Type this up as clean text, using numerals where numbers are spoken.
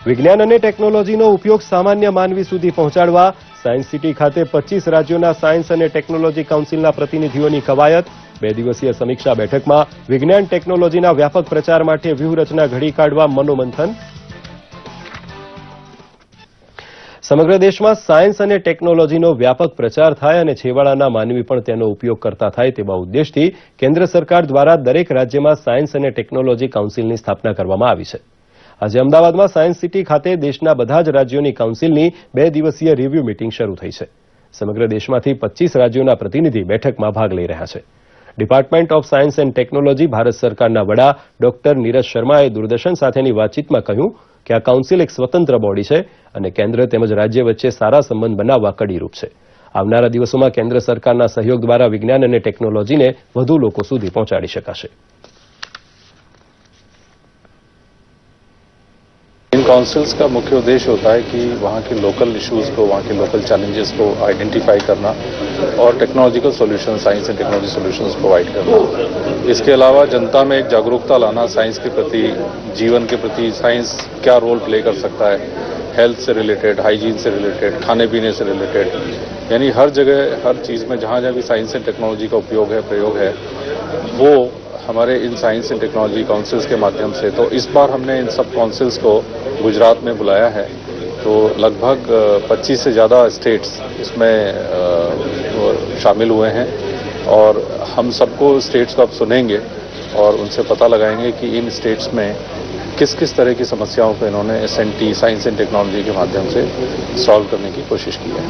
વિજ્ઞાન અને ટેકનોલોજીનો ઉપયોગ સામાન્ય માનવી સુધી પહોંચાડવા સાયન્સ સિટી ખાતે 25 રાજ્યોના સાયન્સ અને ટેકનોલોજી કાઉન્સિલના પ્રતિનિધિઓની કવાયત. 2 દિવસીય સમીક્ષા બેઠકમાં વિજ્ઞાન ટેકનોલોજીના વ્યાપક પ્રચાર માટે વ્યૂહરચના ઘડી કાઢવા મનોમંથન. સમગ્ર દેશમાં સાયન્સ અને ટેકનોલોજીનો વ્યાપક પ્રચાર થાય અને છેવાડાના માનવી પણ તેનો ઉપયોગ કરતા થાય તેવા ઉદ્દેશથી કેન્દ્ર સરકાર દ્વારા દરેક રાજ્યમાં સાયન્સ અને ટેકનોલોજી કાઉન્સિલની સ્થાપના કરવામાં આવી છે. આજે અમદાવાદમાં સાયન્સ સિટી ખાતે દેશના બધા જ રાજ્યોની કાઉન્સિલની 2 દિવસીય રિવ્યુ મીટિંગ શરૂ થઈ છે. સમગ્ર દેશમાંથી 25 રાજ્યોના પ્રતિનિધિ બેઠકમાં ભાગ લઈ રહ્યા છે. Department of science and technology Bharat સરકારના વડા ડોક્ટર નીરજ શર્માએ દૂરદર્શન સાથેની વાતચીતમાં કહ્યું કે આ કાઉન્સિલ એક સ્વતંત્ર બોડી છે અને કેન્દ્ર તેમજ રાજ્ય વચ્ચે સારા સંબંધ બનાવવા કડીરૂપ છે. આવનારા દિવસોમાં કેન્દ્ર સરકારના સહયોગ દ્વારા વિજ્ઞાન અને ટેકનોલોજીને વધુ લોકો સુધી પહોંચાડી શકાશે. इन काउंसिल्स का मुख्य उद्देश्य होता है कि वहाँ के लोकल इश्यूज को, वहाँ के लोकल चैलेंजेस को आइडेंटिफाई करना और technological solution, science and technology solutions provide करना. इसके अलावा जनता में एक जागरूकता लाना साइंस के प्रति, जीवन के प्रति साइंस क्या रोल प्ले कर सकता है, हेल्थ से रिलेटेड, हाइजीन से रिलेटेड, खाने पीने से रिलेटेड, यानी हर जगह हर चीज़ में जहाँ जहाँ भी साइंस एंड टेक्नोलॉजी का उपयोग है, प्रयोग है, वो हमारे in science and technology councils के माध्यम से. तो इस बार हमने इन सब काउंसिल्स को गुजरात में बुलाया है. तो लगभग 25 से ज़्यादा स्टेट्स इसमें शामिल हुए हैं और हम सबको स्टेट्स को अब सुनेंगे और उनसे पता लगाएंगे कि इन स्टेट्स में किस किस तरह की समस्याओं को इन्होंने SNT, साइंस एंड टेक्नोलॉजी के माध्यम से सॉल्व करने की कोशिश की है.